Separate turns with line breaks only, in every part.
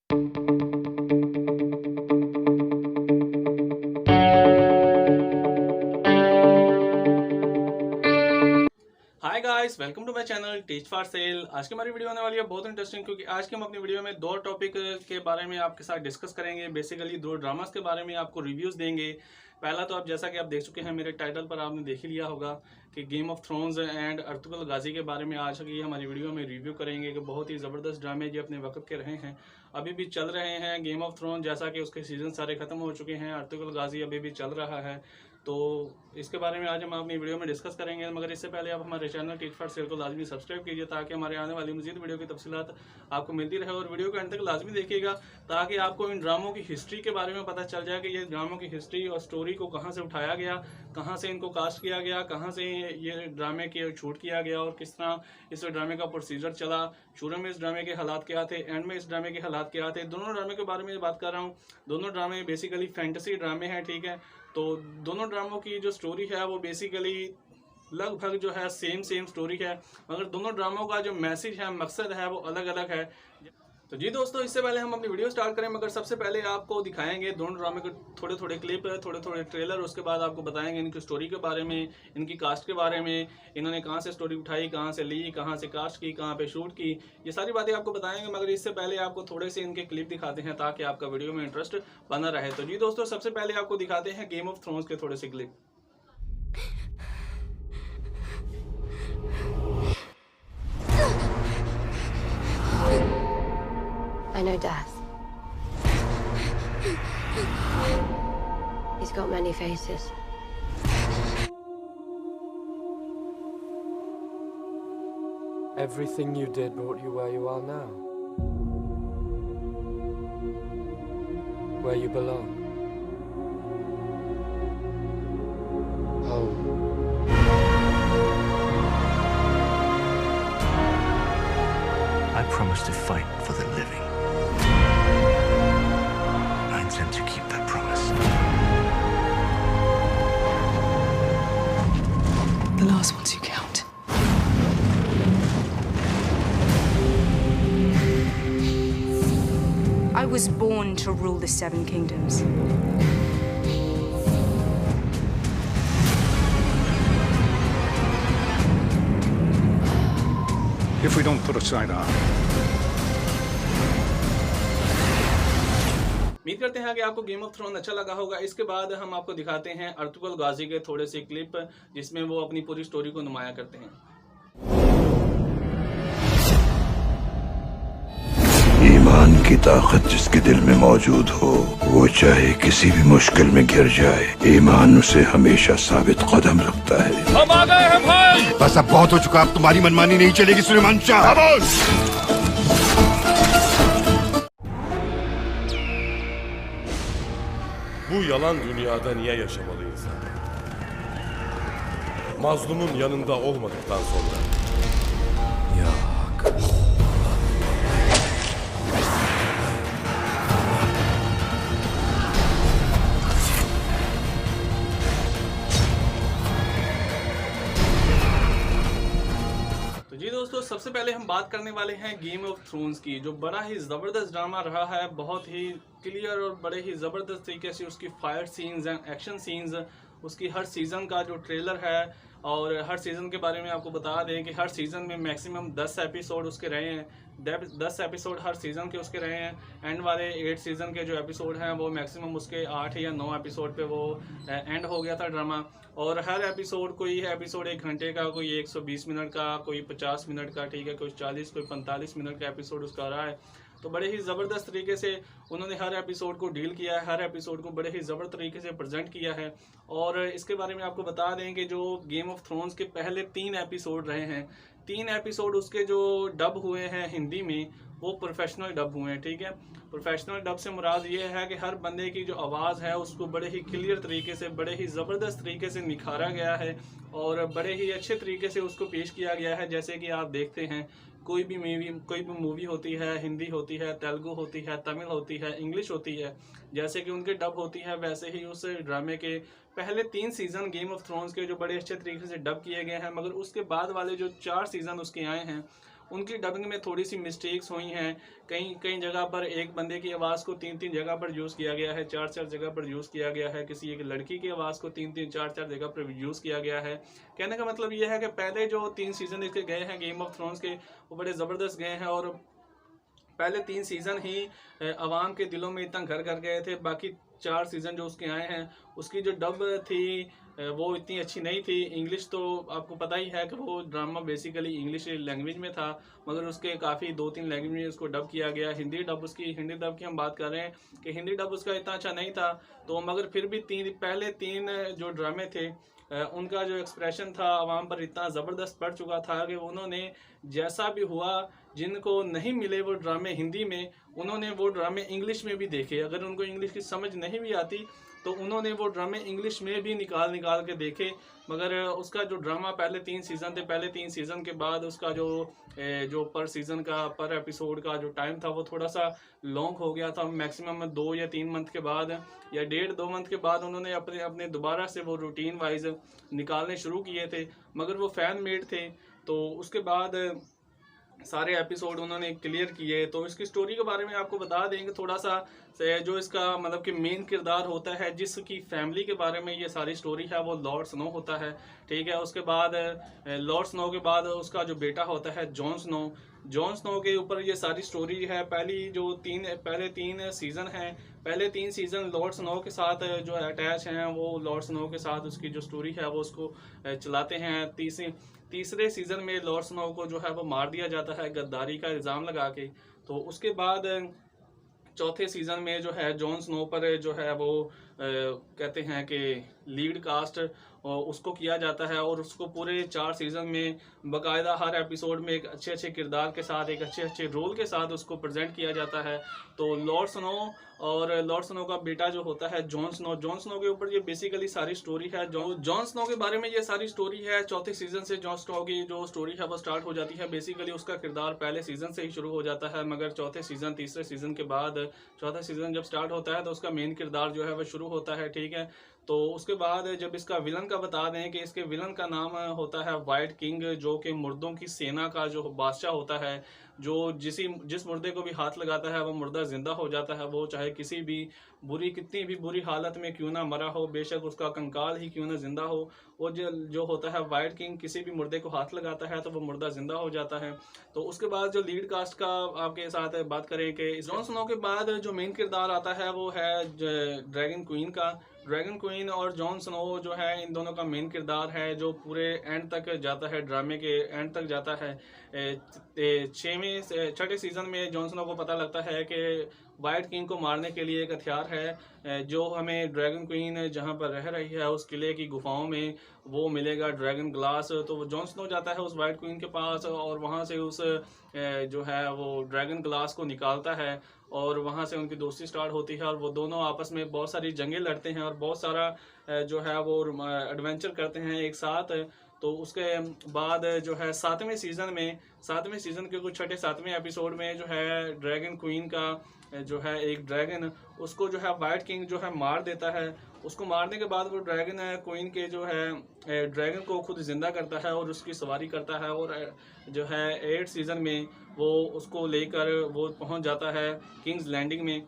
Hi guys, welcome to my channel teach for sale. आज की हमारी वीडियो होने वाली है बहुत इंटरेस्टिंग, क्योंकि आज की हम अपनी वीडियो में दो टॉपिक के बारे में आपके साथ डिस्कस करेंगे। बेसिकली दो ड्रामास के बारे में आपको रिव्यूज़ देंगे। पहला तो आप जैसा कि आप देख चुके हैं, मेरे टाइटल पर आपने देख ही लिया होगा कि game of thrones and Ertugrul Ghazi के बारे में आज की हमारी वीडियो में रिव्यू करेंगे कि बहुत ही ज़बरदस्त ड्रामे जो अपने वक्त के रहे हैं, अभी भी चल रहे हैं। गेम ऑफ थ्रोन जैसा कि उसके सीजन सारे खत्म हो चुके हैं, अर्तुगरुल गाजी अभी भी चल रहा है। तो इसके बारे में आज हम अपनी वीडियो में डिस्कस करेंगे। मगर इससे पहले आप हमारे चैनल टीच फॉर सेल को लाजमी सब्सक्राइब कीजिए, ताकि हमारे आने वाली मजीद वीडियो की तफसीलात आपको मिलती रहे। और वीडियो के अंत तक लाजमी देखिएगा, ताकि आपको इन ड्रामों की हिस्ट्री के बारे में पता चल जाए कि ये ड्रामों की हिस्ट्री और स्टोरी को कहाँ से उठाया गया, कहाँ से इनको कास्ट किया गया, कहाँ से ये ड्रामे के शूट किया गया और किस तरह इस ड्रामे का प्रोसीजर चला। शुरू में इस ड्रामे के हालात क्या थे, एंड में इस ड्रामे के हालात क्या थे। दोनों ड्रामे के बारे में बात कर रहा हूँ। दोनों ड्रामे बेसिकली फैंटेसी ड्रामे हैं, ठीक है। तो दोनों ड्रामों की जो स्टोरी है वो बेसिकली लगभग जो है सेम स्टोरी है, मगर दोनों ड्रामों का जो मैसेज है, मकसद है, वो अलग अलग है। तो जी दोस्तों, इससे पहले हम अपनी वीडियो स्टार्ट करें, मगर सबसे पहले आपको दिखाएंगे दोनों ड्रामे के थोड़े थोड़े क्लिप, थोड़े थोड़े ट्रेलर। उसके बाद आपको बताएंगे इनकी स्टोरी के बारे में, इनकी कास्ट के बारे में, इन्होंने कहाँ से स्टोरी उठाई, कहाँ से ली, कहाँ से कास्ट की, कहाँ पे शूट की, ये सारी बातें आपको बताएंगे। मगर इससे पहले आपको थोड़े से इनके क्लिप दिखाते हैं, ताकि आपका वीडियो में इंटरेस्ट बना रहे। तो जी दोस्तों, सबसे पहले आपको दिखाते हैं गेम ऑफ थ्रोन्स के थोड़े से clip.
I know Death. He's got many faces.
Everything you did brought you where you are now. Where you belong. Home.
I promise to fight for the living. I intend to keep that promise.
The last ones you count.
I was born to rule the Seven Kingdoms.
If we don't put aside our
उम्मीद करते हैं कि आपको game of throne अच्छा लगा होगा। इसके बाद हम आपको दिखाते हैं अर्तुगरुल गाजी के थोड़े से क्लिप, जिसमें वो अपनी पूरी स्टोरी को नुमाया करते हैं।
ईमान की ताकत जिसके दिल में मौजूद हो, वो चाहे किसी भी मुश्किल में घिर जाए, ईमान उसे हमेशा साबित कदम रखता है।
हम आ गए हैं भाई।
बस अब बहुत हो चुका, अब तुम्हारी मनमानी नहीं चलेगी Suleman Shah.
Bu yalan dünyada niye yaşamalı insan? Mazlumun yanında olmadıktan sonra.
Yok.
तो जी दोस्तों, सबसे पहले हम बात करने वाले हैं गेम ऑफ थ्रोन्स की, जो बड़ा ही ज़बरदस्त ड्रामा रहा है। बहुत ही क्लियर और बड़े ही ज़बरदस्त तरीके से उसकी fight scenes and action scenes, उसकी हर सीज़न का जो ट्रेलर है, और हर सीज़न के बारे में आपको बता दें कि हर सीज़न में मैक्सिमम 10 एपिसोड उसके रहे हैं। 10 एपिसोड हर सीज़न के उसके रहे हैं। एंड वाले 8 सीज़न के जो एपिसोड हैं, वो मैक्सिमम उसके 8 या 9 एपिसोड पे वो एंड हो गया था ड्रामा। और हर एपिसोड, कोई एपिसोड 1 घंटे का, कोई 120 मिनट का, कोई 50 मिनट का, ठीक है, कोई 40, कोई 45 मिनट का एपिसोड उसका रहा है। तो बड़े ही ज़बरदस्त तरीके से उन्होंने हर एपिसोड को डील किया है, हर एपिसोड को बड़े ही ज़बरदस्त तरीके से प्रेजेंट किया है। और इसके बारे में आपको बता दें कि जो गेम ऑफ थ्रोन्स के पहले 3 एपिसोड रहे हैं, 3 एपिसोड उसके जो डब हुए हैं हिंदी में, वो प्रोफेशनल डब हुए हैं, ठीक है। प्रोफेशनल डब से मुराद ये है कि हर बंदे की जो आवाज़ है उसको बड़े ही क्लियर तरीके से, बड़े ही ज़बरदस्त तरीके से निखारा गया है और बड़े ही अच्छे तरीके से उसको पेश किया गया है। जैसे कि आप देखते हैं, कोई भी मूवी होती है, हिंदी होती है, तेलुगु होती है, तमिल होती है, इंग्लिश होती है, जैसे कि उनके डब होती है, वैसे ही उस ड्रामे के पहले 3 सीज़न गेम ऑफ थ्रोन्स के जो बड़े अच्छे तरीके से डब किए गए हैं। मगर उसके बाद वाले जो 4 सीज़न उसके आए हैं, उनकी डबिंग में थोड़ी सी मिस्टेक्स हुई हैं। कई जगह पर एक बंदे की आवाज़ को 3 जगह पर यूज़ किया गया है, 4 जगह पर यूज़ किया गया है। किसी एक लड़की की आवाज़ को 3 4 जगह पर यूज़ किया गया है। कहने का मतलब यह है कि पहले जो 3 सीज़न इसके गए हैं गेम ऑफ थ्रोन्स के, वो बड़े ज़बरदस्त गए हैं और पहले 3 सीज़न ही अवाम के दिलों में इतना घर कर गए थे। बाकी 4 सीज़न जो उसके आए हैं उसकी जो डब थी वो इतनी अच्छी नहीं थी। इंग्लिश तो आपको पता ही है कि वो ड्रामा बेसिकली इंग्लिश लैंग्वेज में था, मगर उसके काफ़ी 2-3 लैंग्वेज में उसको डब किया गया। हिंदी डब की हम बात कर रहे हैं कि हिंदी डब उसका इतना अच्छा नहीं था, तो मगर फिर भी पहले 3 जो ड्रामे थे उनका जो एक्सप्रेशन था आवाम पर इतना ज़बरदस्त पड़ चुका था कि उन्होंने जैसा भी हुआ, जिनको नहीं मिले वो ड्रामे हिंदी में, उन्होंने वो ड्रामे इंग्लिश में भी देखे। अगर उनको इंग्लिश की समझ नहीं भी आती तो उन्होंने वो ड्रामे इंग्लिश में भी निकाल के देखे। मगर उसका जो ड्रामा पहले 3 सीज़न थे, पहले 3 सीज़न के बाद उसका जो पर सीज़न का पर एपिसोड का जो टाइम था वो थोड़ा सा लॉन्ग हो गया था। मैक्सिमम 2 या 3 मंथ के बाद या 1.5-2 मंथ के बाद उन्होंने अपने दोबारा से वो रूटीन वाइज निकालने शुरू किए थे, मगर वो फ़ैन मेड थे। तो उसके बाद सारे एपिसोड उन्होंने क्लियर किए। तो इसकी स्टोरी के बारे में आपको बता देंगे थोड़ा सा, जो इसका मतलब कि मेन किरदार होता है, जिसकी फैमिली के बारे में ये सारी स्टोरी है, वो लॉर्ड स्नो होता है, ठीक है। उसके बाद लॉर्ड स्नो के बाद उसका जो बेटा होता है जॉन स्नो के ऊपर ये सारी स्टोरी है। पहले 3 सीज़न हैं, पहले 3 सीज़न लॉर्ड स्नो के साथ जो अटैच हैं, वो लॉर्ड स्नो के साथ उसकी जो स्टोरी है वो उसको चलाते हैं। तीसरे सीज़न में लॉर्ड स्नो को जो है वो मार दिया जाता है गद्दारी का इल्ज़ाम लगा के। तो उसके बाद चौथे सीज़न में जो है जॉन स्नो पर जो है वो कहते हैं कि लीड कास्ट उसको किया जाता है और उसको पूरे 4 सीज़न में बाकायदा हर एपिसोड में एक अच्छे किरदार के साथ, एक अच्छे रोल के साथ उसको प्रेजेंट किया जाता है। तो लॉर्ड स्नो का बेटा जो होता है जॉन स्नो के ऊपर ये बेसिकली सारी स्टोरी है। जॉन स्नो के बारे में ये सारी स्टोरी है। चौथे सीज़न से जॉन स्नो की जो स्टोरी है वो स्टार्ट हो जाती है। बेसिकली उसका किरदार पहले सीज़न से ही शुरू हो जाता है, मगर तीसरे सीज़न के बाद चौथा सीज़न जब स्टार्ट होता है तो उसका मेन किरदार जो है वो शुरू होता है, ठीक है। तो उसके बाद जब इसका विलन का बता दें कि इसके विलन का नाम होता है वाइट किंग, जो कि मुर्दों की सेना का जो बादशाह होता है, जो जिस मुर्दे को भी हाथ लगाता है वो मुर्दा जिंदा हो जाता है। वो चाहे कितनी भी बुरी हालत में क्यों ना मरा हो, बेशक उसका कंकाल ही क्यों ना जिंदा हो, वो जो होता है वाइट किंग किसी भी मुर्दे को हाथ लगाता है तो वो मुर्दा जिंदा हो जाता है। तो उसके बाद जो लीड कास्ट का आपके साथ बात करें कि जॉन स्नो के बाद जो मेन किरदार आता है वो है ड्रैगन क्वीन और जॉन स्नो जो है इन दोनों का मेन किरदार है, जो पूरे एंड तक जाता है, ड्रामे के एंड तक जाता है। 6वें सीज़न में जॉन स्नो को पता लगता है कि वाइट किंग को मारने के लिए एक हथियार है जो हमें ड्रैगन क्वीन जहाँ पर रह रही है उस किले की गुफाओं में वो मिलेगा, ड्रैगन ग्लास। तो जॉन स्नो जाता है उस वाइट क्वीन के पास और वहाँ से उस जो है वो ड्रैगन ग्लास को निकालता है और वहाँ से उनकी दोस्ती स्टार्ट होती है और वो दोनों आपस में बहुत सारी जंगें लड़ते हैं और बहुत सारा जो है वो एडवेंचर करते हैं एक साथ। तो उसके बाद जो है 7वें सीज़न के कुछ 6-7वें एपिसोड में जो है ड्रैगन क्वीन का जो है एक ड्रैगन उसको जो है वाइट किंग जो है मार देता है। उसको मारने के बाद वो ड्रैगन क्वीन के जो है ड्रैगन को खुद ज़िंदा करता है और उसकी सवारी करता है और जो है 8 सीज़न में वो उसको लेकर वो पहुंच जाता है किंग्स लैंडिंग में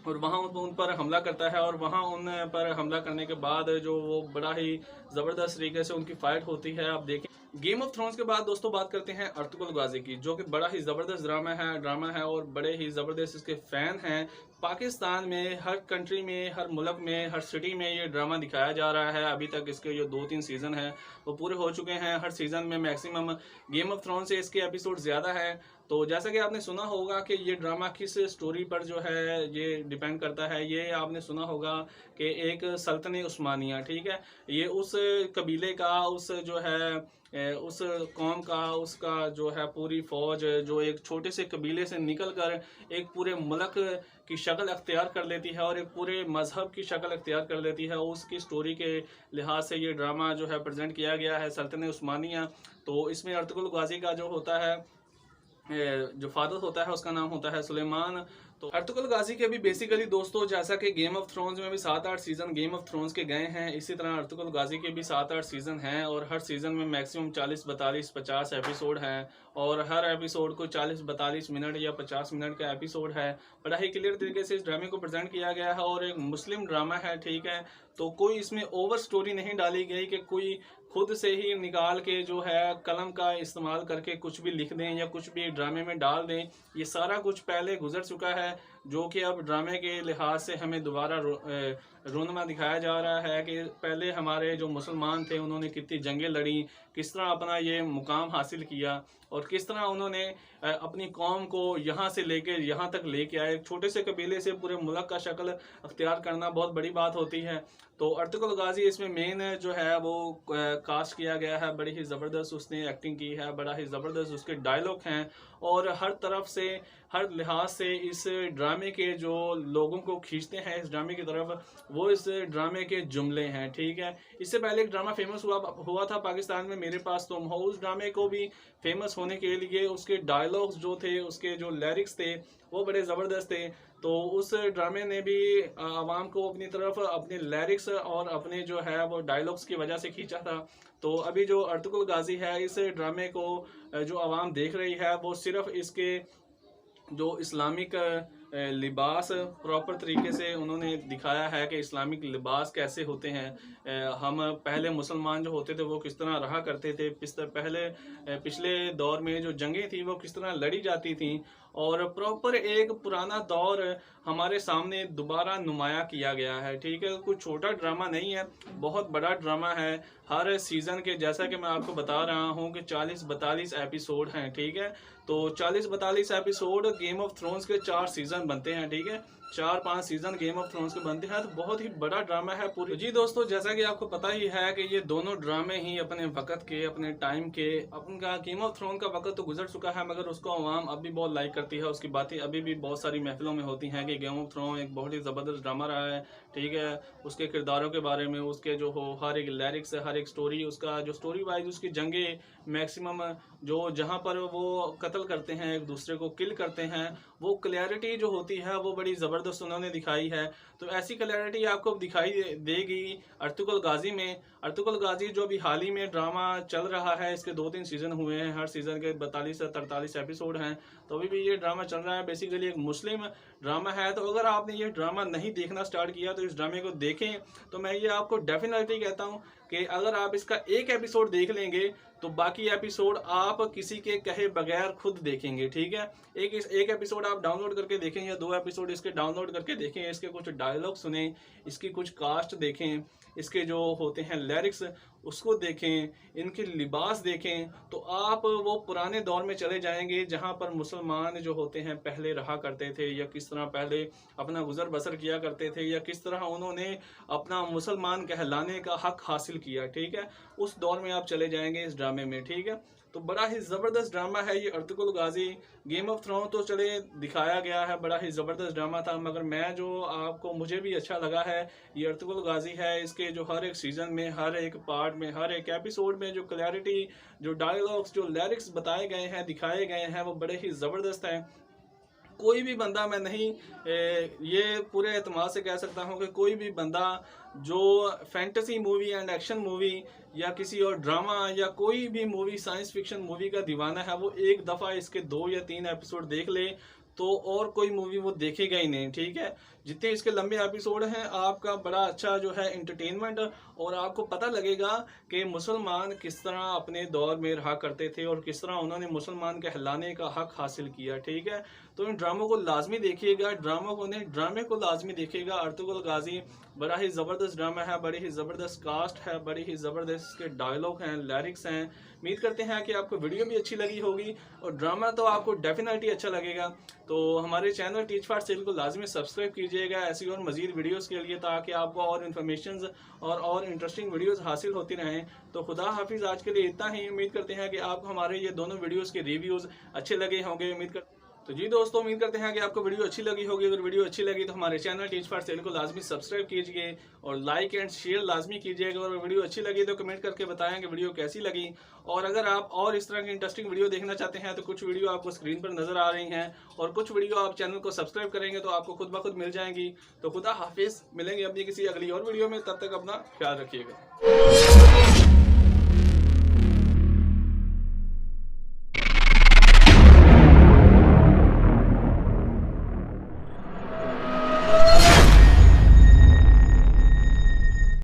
और वहाँ उन पर हमला करता है और वहाँ उन पर हमला करने के बाद जो वो बड़ा ही ज़बरदस्त तरीके से उनकी फ़ाइट होती है। आप देखें गेम ऑफ थ्रोन्स के बाद दोस्तों बात करते हैं अर्तुगरुल गाज़ी की, जो कि बड़ा ही ज़बरदस्त ड्रामा है और बड़े ही ज़बरदस्त इसके फ़ैन हैं। पाकिस्तान में हर कंट्री में, हर मुल्क में, हर सिटी में ये ड्रामा दिखाया जा रहा है। अभी तक इसके जो 2-3 सीज़न हैं वो पूरे हो चुके हैं। हर सीज़न में मैक्सिमम गेम ऑफ थ्रोन्स से इसके एपिसोड ज़्यादा है। तो जैसा कि आपने सुना होगा कि ये ड्रामा किस स्टोरी पर जो है ये डिपेंड करता है। ये आपने सुना होगा कि एक सल्तनत उस्मानिया, ठीक है, ये उस कबीले का, उस जो है उस कौम का, उसका जो है पूरी फ़ौज जो एक छोटे से कबीले से निकलकर एक पूरे मुल्क की शक्ल अख्तियार कर लेती है और एक पूरे मज़हब की शक्ल अख्तियार कर लेती है। उसकी स्टोरी के लिहाज से ये ड्रामा जो है प्रेजेंट किया गया है सल्तनत उस्मानिया। तो इसमें अर्तुगरुल गाज़ी का जो होता है जो फादर होता है उसका नाम होता है सुलेमान। तो अर्तुगरुल गाजी के भी बेसिकली दोस्तों जैसा कि गेम ऑफ थ्रोन्स में भी 7-8 सीजन गेम ऑफ थ्रोन्स के गए हैं, इसी तरह अर्तुगरुल गाजी के भी 7-8 सीजन हैं और हर सीजन में मैक्सिमम 40, 42, 50 एपिसोड हैं और हर एपिसोड को 40, 42 मिनट या 50 मिनट का एपिसोड है। बड़ा ही क्लियर तरीके से इस ड्रामे को प्रेजेंट किया गया है और एक मुस्लिम ड्रामा है, ठीक है। तो कोई इसमें ओवर स्टोरी नहीं डाली गई कि कोई खुद से ही निकाल के जो है कलम का इस्तेमाल करके कुछ भी लिख दें या कुछ भी ड्रामे में डाल दें। ये सारा कुछ पहले गुजर चुका है, जो कि अब ड्रामे के लिहाज से हमें दोबारा रोनमा दिखाया जा रहा है कि पहले हमारे जो मुसलमान थे उन्होंने कितनी जंगें लड़ी, किस तरह अपना ये मुकाम हासिल किया और किस तरह उन्होंने अपनी कौम को यहाँ से लेकर यहाँ तक लेके आए। एक छोटे से कबीले से पूरे मुल्क का शक्ल अख्तियार करना बहुत बड़ी बात होती है। तो अर्तुगरुल गाजी इसमें मेन जो है वो कास्ट किया गया है, बड़ी ही ज़बरदस्त उसने एक्टिंग की है, बड़ा ही ज़बरदस्त उसके डायलॉग हैं और हर तरफ से हर लिहाज से इस ड्रामे के जो लोगों को खींचते हैं इस ड्रामे की तरफ वो इस ड्रामे के जुमले हैं, ठीक है। इससे पहले एक ड्रामा फेमस हुआ था पाकिस्तान में, मेरे पास तुम हो। उस ड्रामे को भी फेमस होने के लिए उसके डायलॉग्स जो थे, उसके जो लिरिक्स थे वो बड़े ज़बरदस्त थे। तो उस ड्रामे ने भी आवाम को अपनी तरफ अपने लिरिक्स और अपने जो है वो डायलॉग्स की वजह से खींचा था। तो अभी जो अर्तुगरुल गाजी है इस ड्रामे को जो आवाम देख रही है वो सिर्फ इसके जो इस्लामिक लिबास प्रॉपर तरीके से उन्होंने दिखाया है कि इस्लामिक लिबास कैसे होते हैं। हम पहले मुसलमान जो होते थे वो किस तरह रहा करते थे, पिछले दौर में जो जंगें थी वो किस तरह लड़ी जाती थी और प्रॉपर एक पुराना दौर हमारे सामने दोबारा नुमाया किया गया है, ठीक है। कुछ छोटा ड्रामा नहीं है, बहुत बड़ा ड्रामा है। हर सीज़न के जैसा कि मैं आपको बता रहा हूँ कि 40-42 एपिसोड हैं, ठीक है। तो 40-42 एपिसोड गेम ऑफ थ्रोन्स के 4 सीज़न बनते हैं, ठीक है। 4-5 सीज़न गेम ऑफ थ्रोन्स के बनते हैं, तो बहुत ही बड़ा ड्रामा है पूरी। जी दोस्तों, जैसा कि आपको पता ही है कि ये दोनों ड्रामे ही अपने वक्त के, अपने टाइम के, अपना गेम ऑफ थ्रोन का वक्त तो गुजर चुका है मगर उसको आवाम अभी बहुत लाइक करती है। उसकी बातें अभी भी बहुत सारी महफिलों में होती हैं कि गेम ऑफ थ्रोन एक बहुत ही ज़बरदस्त ड्रामा रहा है, ठीक है। उसके किरदारों के बारे में, उसके जो हो हर एक लिरिक्स, हर एक स्टोरी, उसका जो स्टोरी वाइज उसकी जंगें मैक्सिमम जो जहाँ पर वो कत्ल करते हैं, एक दूसरे को किल करते हैं, वो क्लैरिटी जो होती है वो बड़ी ज़बरदस्त उन्होंने दिखाई है। तो ऐसी क्लैरिटी आपको दिखाई देगी अर्तुगरुल गाजी में। अर्तुगरुल गाजी जो अभी हाल ही में ड्रामा चल रहा है, इसके 2-3 सीज़न हुए हैं, हर सीज़न के 42 से 43 एपिसोड हैं। तो अभी भी ये ड्रामा चल रहा है, बेसिकली एक मुस्लिम ड्रामा है। तो अगर आपने ये ड्रामा नहीं देखना स्टार्ट किया तो इस ड्रामे को देखें। तो मैं ये आपको डेफिनेटली कहता हूँ कि अगर आप इसका एक एपिसोड देख लेंगे तो बाकी एपिसोड आप किसी के कहे बगैर खुद देखेंगे, ठीक है। एक एपिसोड आप डाउनलोड करके देखें या 2 एपिसोड इसके डाउनलोड करके देखें, इसके कुछ डायलॉग सुनें, इसकी कुछ कास्ट देखें, इसके जो होते हैं लिरिक्स उसको देखें, इनके लिबास देखें, तो आप वो पुराने दौर में चले जाएंगे जहां पर मुसलमान जो होते हैं पहले रहा करते थे या किस तरह पहले अपना गुजर बसर किया करते थे या किस तरह उन्होंने अपना मुसलमान कहलाने का हक हासिल किया, ठीक है। उस दौर में आप चले जाएंगे इस ड्रामे में, ठीक है। तो बड़ा ही ज़बरदस्त ड्रामा है ये Ertugrul Ghazi. Game of throne तो चले दिखाया गया है, बड़ा ही ज़बरदस्त ड्रामा था, मगर मैं जो आपको मुझे भी अच्छा लगा है ये अर्तुगरुल गाजी है। इसके जो हर एक सीज़न में, हर एक पार्ट में, हर एक एपिसोड में जो क्लैरिटी, जो डायलॉग्स, जो लिरिक्स बताए गए हैं, दिखाए गए हैं, वो बड़े ही ज़बरदस्त हैं। कोई भी बंदा, मैं नहीं ये पूरे एतमाद से कह सकता हूँ कि कोई भी बंदा जो fantasy movie and action movie या किसी और ड्रामा या कोई भी मूवी, साइंस फिक्शन मूवी का दीवाना है, वो एक दफ़ा इसके 2 या 3 एपिसोड देख ले तो और कोई मूवी वो देखेगा ही नहीं, ठीक है। जितने इसके लंबे एपिसोड हैं आपका बड़ा अच्छा जो है इंटरटेनमेंट और आपको पता लगेगा कि मुसलमान किस तरह अपने दौर में रहा करते थे और किस तरह उन्होंने मुसलमान कहलाने का हक हासिल किया, ठीक है। तो इन ड्रामों को लाजमी देखिएगा, ड्रामे को लाजमी देखिएगा। अर्तुगरुल गाजी बड़ा ही ज़बरदस्त ड्रामा है, बड़ी ही ज़बरदस्त कास्ट है, बड़ी ही ज़बरदस्त इसके डायलॉग हैं, लिरिक्स हैं। उम्मीद करते हैं कि आपको वीडियो भी अच्छी लगी होगी और ड्रामा तो आपको डेफिनेटली अच्छा लगेगा। तो हमारे चैनल टीच फॉर सेल को लाजमी सब्सक्राइब कीजिएगा ऐसी और मज़ीद वीडियोस के लिए, ताकि आपको और इन्फॉर्मेशन और इंटरेस्टिंग वीडियोस हासिल होती रहें। तो खुदा हाफिज़, आज के लिए इतना ही। उम्मीद करते हैं कि आपको हमारे ये दोनों वीडियोस के रिव्यूज़ अच्छे लगे होंगे। उम्मीद कर तो जी दोस्तों, उम्मीद करते हैं कि आपको वीडियो अच्छी लगी होगी। अगर वीडियो अच्छी लगी तो हमारे चैनल टीच फॉर सेल को लाजमी सब्सक्राइब कीजिए और लाइक एंड शेयर लाजमी कीजिएगा। और वीडियो अच्छी लगी तो कमेंट करके बताएं कि वीडियो कैसी लगी। और अगर आप और इस तरह की इंटरेस्टिंग वीडियो देखना चाहते हैं तो कुछ वीडियो आपको स्क्रीन पर नजर आ रही हैं और कुछ वीडियो आप चैनल को सब्सक्राइब करेंगे तो आपको खुद ब खुद मिल जाएंगी। तो खुदा हाफिज, मिलेंगे अपनी किसी अगली और वीडियो में, तब तक अपना ख्याल रखिएगा।